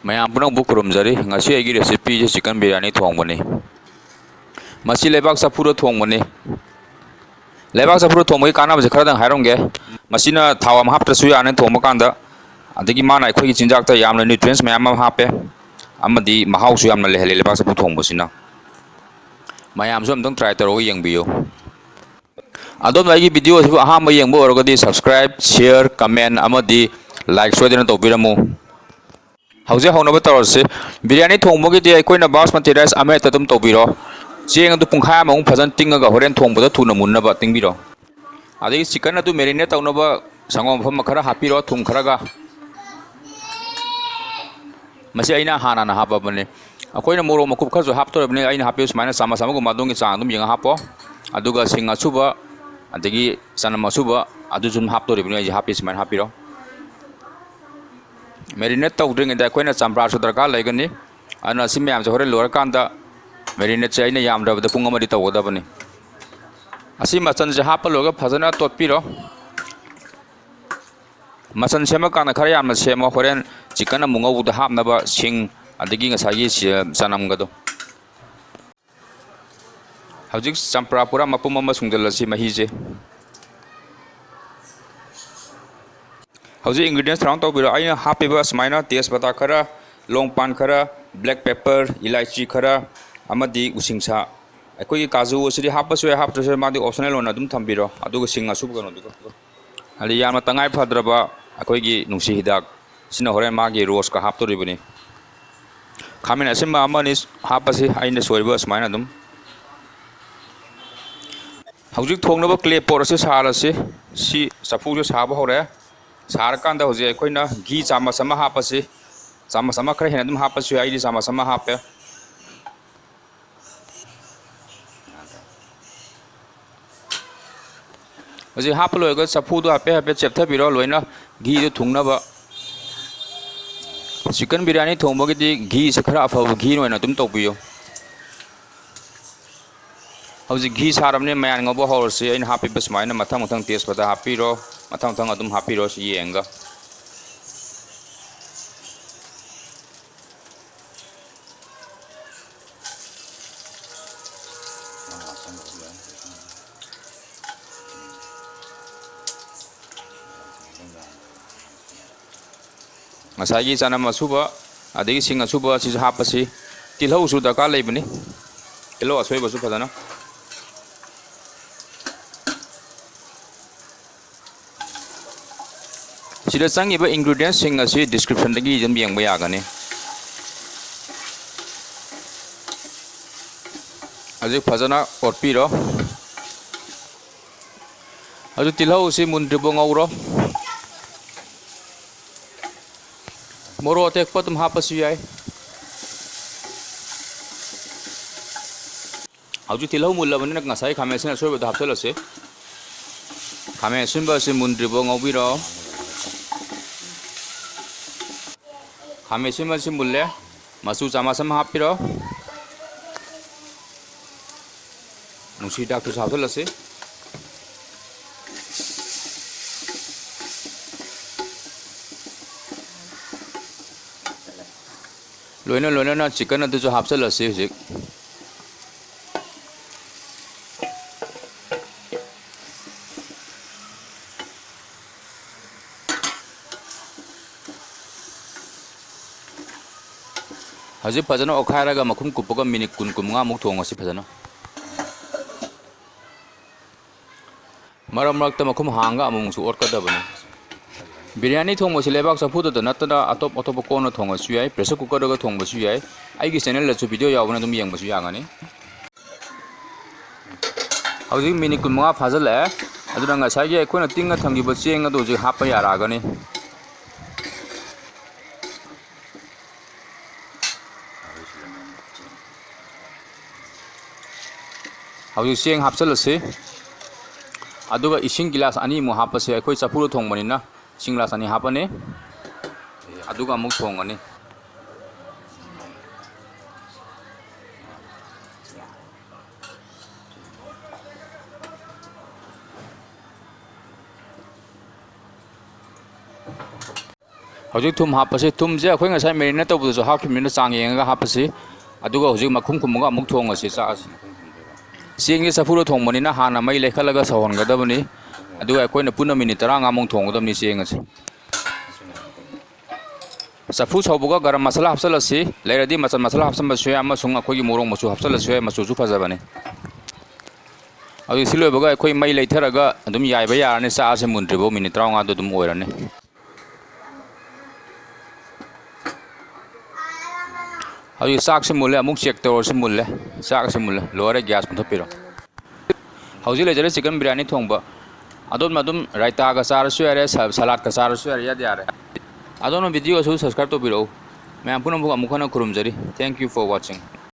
mayam punang bukurum jari ngasi agi recipe je chicken biryani thongba ni masi lebak sapuro thongba ni lebak sapuro thongba kana ba khara dang hairong ge masina thawam hapta su ya ne thongba kanda adagi mana khoi gi chinjak ta yamna nutrients mayam ma hape amadi mahau su yamna lehele lebak sapuro thongba sina mayam som dong try taro yeng biyo adom lagi video sibu aha ma yeng bo orogadi subscribe share comment amadi like soidena to biramu hauze haunaba tarose biryani thongbogi di aikoina basmati rice ame tatum tobiro cheng adu pungkha ma ung phajan tingaga horen thongboda thuna munnaba tingbiro adagi chicken adu marinate taunaba sangom pham khara hapiro thum kharaga masi aina hana na hapa bane akoina moro makup khajo haptorabne aina hapius maina sama sama gu madongi chang dum yenga hapo aduga singa suba adagi sanama suba adu jum haptoribne ai hapis maina hapiro marinate tawdring da koina champra su darka laigani ana simyam je hore lor kanda marinate che aina yam da pung amadi tawda bani asi machan je hapa loga phajana totpiro machan sema kana khara yam sema horen chicken amunga uda hapna ba sing adagi ngasagi sanam gado hajik champra pura mapum ama sungjalasi mahi je hauji ingredients round to biro aina hapiba smaina tejpata khara longpan khara black pepper ilaichi khara amadi usingsa akoi kaju osiri hapasu haptase madi optional on adum thambiro aduga singa sub gano dugo ali yama tangai phadraba akoi gi nungsi hidak sina horen magi rose ka hapto ribuni khamin asimba amani hapasi aina soiba smaina dum hauji thongnaba clay pot ase sarase si sapu jo saba hore sarkanda hoje akoina ghee chama sama hapase chama sama khara hena dum hapasu ai chama sama hape hoje haplo ga sapu do hape hape cheptha biro loina ghee do thungnaba chicken biryani thongba gi ghee se khara afa ghee noina dum tobiyo hoje ghee saramne mayan ngobo horse ain happy bas maina mathang mathang taste pada hapiro mathang mathang adum hapiro si yenga ngasagi chana masuba adigi singa suba si hapasi tilhau su da ka leibani elo asoi basu phadana sida changiba ingredients sing asi description dagi jam yengba yagani aji phajana otpiro aju tilhau si mundribo ngauro moro tek patum hapasu yai aju tilhau mullabani nak ngasai khamesin asoi bada hapselase khamesin ba si mundribo ngaubiro khamesin ba si mulle masu chama sama hapiro nusi dak tu hapselase loina loina na chicken adu jo hapselase hujik hajik phajana okhairaga makhum kupaga minute kun kumnga muk thongasi phajana maram rakta makhum hanga amung su orka dabani biryani thongba si lebak sapu da natana atop atop kono thongba su yai pressure cooker daga thongba su yai aigi channel la chu video yawna dum yengba su yangani hajik minute kumnga phajala aduna ngasai ge koina tinga thamgiba cheng adu ji hapa yaragani hauji cheng hapsalase aduga ising glass ani mu hapase akoi chapuru thongmani na singla sani hapane aduga amuk thongani hojik thum hapase thum je akhoi ngasai marinate tobu so hapkhimina chang yenga hapase aduga hojik makhum khumuga amuk thong ase cha ase sing ge safu ro thong mani na hana mai lekhalaga sahon gadabani aduga akhoi na puna minute 30 mong thong gadamni sing ase safu saubuga garam masala hapsalasi leiradi masala hapsamba sue ama sung akhoi gi morong masu hapsalasi masu ju phajabani adu siloibaga akhoi mai leitharaga adum yaiba yarani cha ase mundribo minute 30 adu dum oirani adu sak se mulle amuk check tor se mulle sak se mulle lore gas mun thapiro hauji le jare chicken biryani thongba adon madum raita ga sar su are salad ka sar su are ya diare adon video su subscribe to biro मैं आपको ना मुखना खुरुम जरी thank you for watching